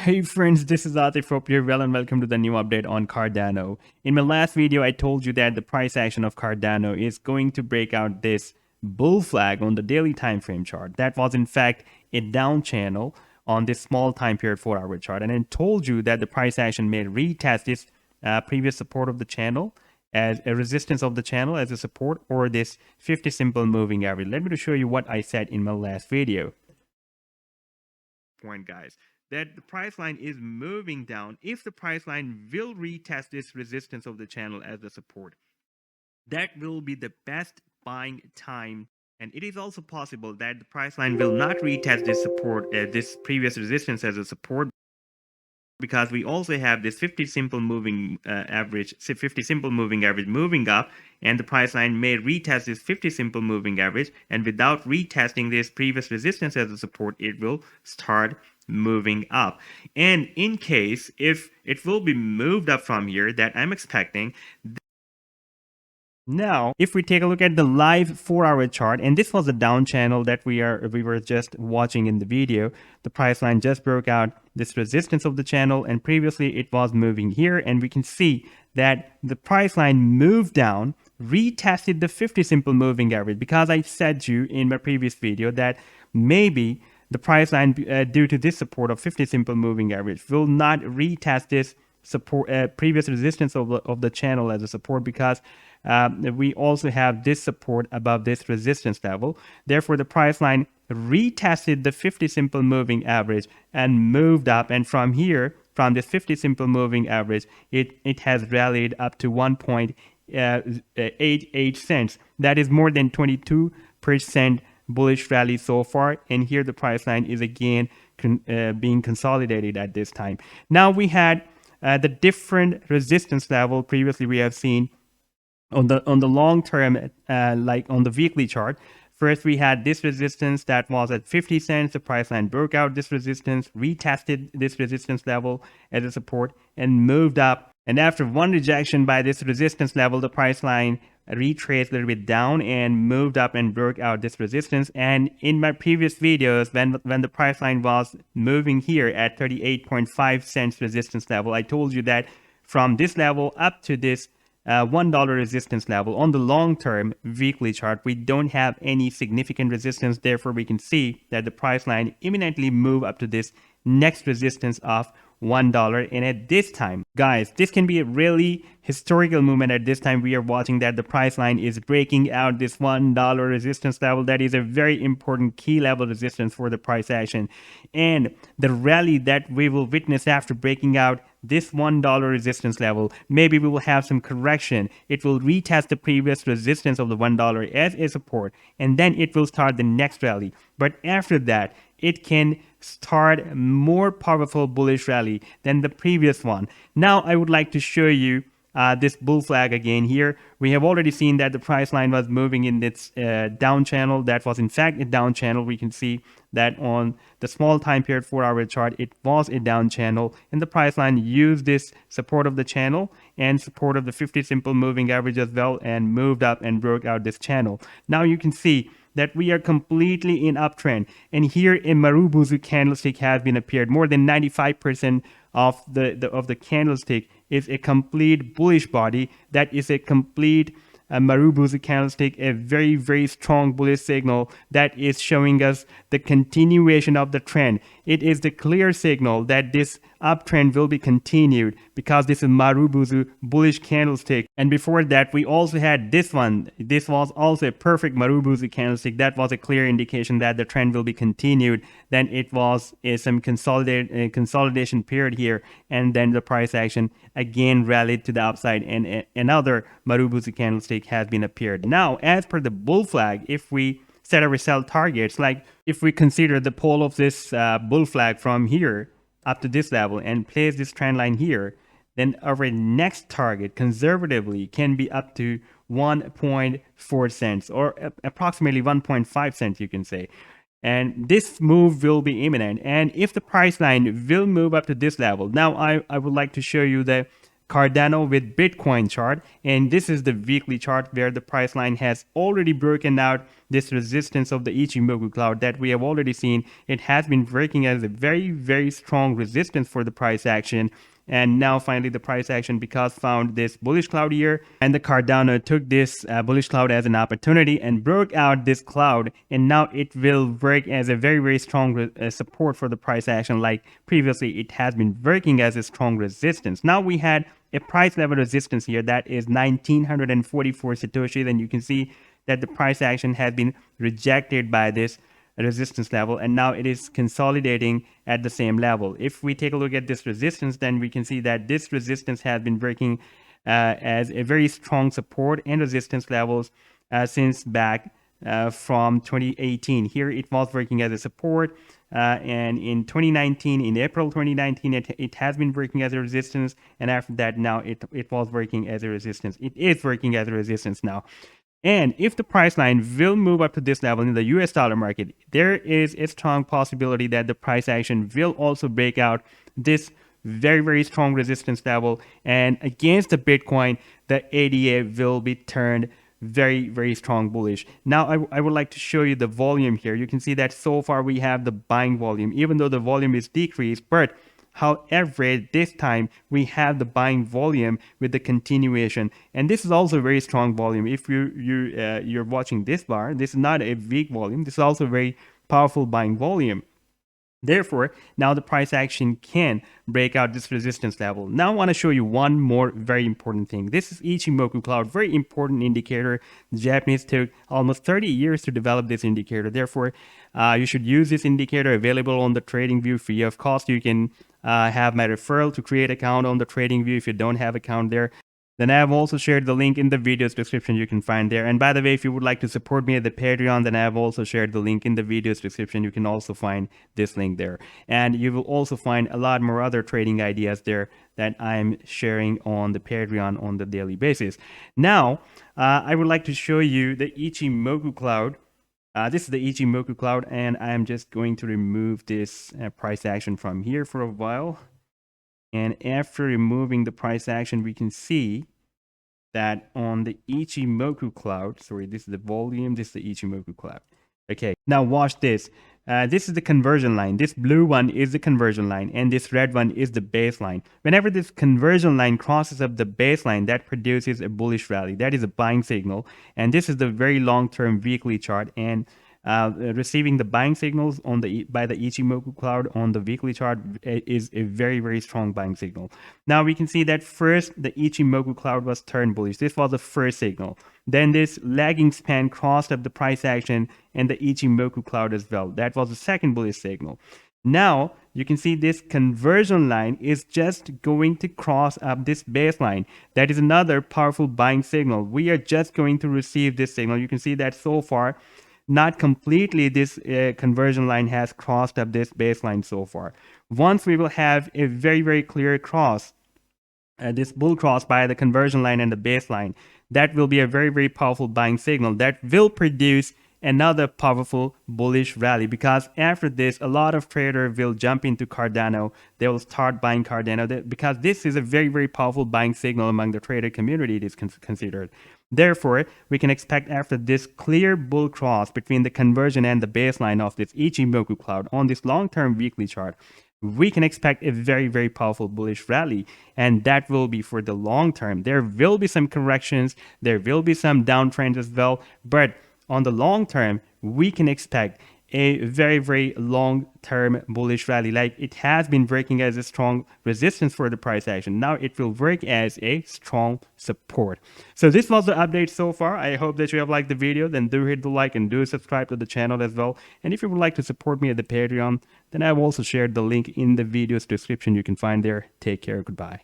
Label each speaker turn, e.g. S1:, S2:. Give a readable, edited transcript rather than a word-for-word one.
S1: Hey friends, this is Atif. Hope you're well and welcome to the new update on Cardano. In my last video, I told you that the price action of Cardano is going to break out this bull flag on the daily time frame chart. That was in fact a down channel on this small time period 4-hour chart. And I told you that the price action may retest this previous support of the channel as a resistance of the channel as a support, or this 50 simple moving average. Let me show you what I said in my last video. Point, guys, that the price line is moving down. If the price line will retest this resistance of the channel as the support, that will be the best buying time. And it is also possible that the price line will not retest this support, this previous resistance as a support, because we also have this 50 simple moving average, 50 simple moving average moving up, and the price line may retest this 50 simple moving average, and without retesting this previous resistance as a support, it will start moving up. And in case if it will be moved up from here, that I'm expecting. Now, if we take a look at the live 4-hour chart, and this was a down channel that we were just watching in the video, the price line just broke out this resistance of the channel, and previously it was moving here, and we can see that the price line moved down, retested the 50 simple moving average, because I said to you in my previous video that maybe the price line due to this support of 50 simple moving average will not retest this support previous resistance of the channel as a support, because we also have this support above this resistance level. Therefore, the price line retested the 50 simple moving average and moved up, and from here, from this 50 simple moving average, it has rallied up to 1.88 cents. That is more than 22% bullish rally so far, and here the price line is again being consolidated at this time. Now we had the different resistance level previously we have seen on the long term, like on the weekly chart. First, we had this resistance that was at 50 cents. The price line broke out this resistance, retested this resistance level as a support, and moved up. And after one rejection by this resistance level, the price line retraced a little bit down and moved up and broke out this resistance. And in my previous videos, when the price line was moving here at 38.5 cents resistance level, I told you that from this level up to this $1 resistance level on the long term weekly chart, we don't have any significant resistance. Therefore, we can see that the price line imminently move up to this next resistance of $1. And at this time, guys, this can be a really historical movement. At this time, we are watching that the price line is breaking out this $1 resistance level. That is a very important key level resistance for the price action. And the rally that we will witness after breaking out this $1 resistance level, maybe we will have some correction. It will retest the previous resistance of the $1 as a support, and then it will start the next rally. But after that, it can start more powerful bullish rally than the previous one. Now I would like to show you this bull flag again here. We have already seen that the price line was moving in this down channel. That was in fact a down channel. We can see that on the small time period 4-hour chart, it was a down channel, and the price line used this support of the channel and support of the 50 simple moving average as well, and moved up and broke out this channel. Now you can see that we are completely in uptrend, and here a Marubozu candlestick has been appeared. More than 95% of the candlestick is a complete bullish body. That is a complete Marubozu candlestick, a very, very strong bullish signal that is showing us the continuation of the trend. It is the clear signal that this uptrend will be continued, because this is Marubozu bullish candlestick. And before that, we also had this one. This was also a perfect Marubozu candlestick. That was a clear indication that the trend will be continued. Then it was some consolidation period here, and then the price action again rallied to the upside, and another Marubozu candlestick has been appeared. Now, as per the bull flag, if we set our sell targets, like if we consider the pole of this bull flag from here up to this level and place this trend line here, then our next target conservatively can be up to 1.4 cents, or approximately 1.5 cents, you can say. And this move will be imminent. And if the price line will move up to this level, now I would like to show you the Cardano with Bitcoin chart, and this is the weekly chart where the price line has already broken out this resistance of the Ichimoku cloud that we have already seen. It has been breaking as a very strong resistance for the price action. And now finally the price action, because found this bullish cloud here, and the Cardano took this bullish cloud as an opportunity and broke out this cloud, and now it will work as a very strong support for the price action. Like previously it has been working as a strong resistance. Now we had a price level resistance here that is 1944 satoshis, and you can see that the price action has been rejected by this resistance level, and now it is consolidating at the same level. If we take a look at this resistance, then we can see that this resistance has been breaking as a very strong support and resistance levels since back from 2018. Here it was working as a support, and in 2019, in April 2019, it has been working as a resistance, and after that now it was working as a resistance. It is working as a resistance now. And if the price line will move up to this level in the US dollar market, there is a strong possibility that the price action will also break out this very strong resistance level, and against the Bitcoin, the ADA will be turned very strong bullish. Now I would like to show you the volume here. You can see that so far we have the buying volume, even though the volume is decreased, but however, this time we have the buying volume with the continuation, and this is also a very strong volume. If you're watching this bar, this is not a weak volume. This is also a very powerful buying volume. Therefore, now the price action can break out this resistance level. Now I want to show you one more very important thing. This is Ichimoku cloud, very important indicator. The Japanese took almost 30 years to develop this indicator. Therefore, you should use this indicator, available on the TradingView free of cost. You can have my referral to create account on the TradingView if you don't have account there. Then I have also shared the link in the video's description. You can find there. And by the way, if you would like to support me at the Patreon, then I have also shared the link in the video's description. You can also find this link there. And you will also find a lot more other trading ideas there that I'm sharing on the Patreon on the daily basis. Now, I would like to show you the Ichimoku cloud. This is the Ichimoku cloud, and I'm just going to remove this price action from here for a while. And after removing the price action, we can see that on the Ichimoku cloud, sorry, this is the volume, this is the Ichimoku cloud. Okay, now watch this. This is the conversion line. This blue one is the conversion line, and this red one is the baseline. Whenever this conversion line crosses up the baseline, that produces a bullish rally. That is a buying signal, and this is the very long-term weekly chart. And receiving the buying signals on by the Ichimoku cloud on the weekly chart is a very strong buying signal. Now we can see that first the Ichimoku cloud was turned bullish. This was the first signal. Then this lagging span crossed up the price action and the Ichimoku cloud as well. That was the second bullish signal. Now you can see this conversion line is just going to cross up this baseline. That is another powerful buying signal. We are just going to receive this signal. You can see that so far, not completely, this conversion line has crossed up this baseline so far. Once we will have a very clear cross, this bull cross by the conversion line and the baseline, that will be a very powerful buying signal that will produce another powerful bullish rally, because after this a lot of traders will jump into Cardano. They will start buying Cardano because this is a very powerful buying signal among the trader community. It is considered. Therefore, we can expect after this clear bull cross between the conversion and the baseline of this Ichimoku cloud on this long-term weekly chart, we can expect a very powerful bullish rally, and that will be for the long term. There will be some corrections, there will be some downtrends as well, but on the long term, we can expect a very long-term bullish rally. Like it has been breaking as a strong resistance for the price action. Now it will work as a strong support. So this was the update so far. I hope that you have liked the video. Then do hit the like and do subscribe to the channel as well. And if you would like to support me at the Patreon, then I've also shared the link in the video's description. You can find there. Take care. Goodbye.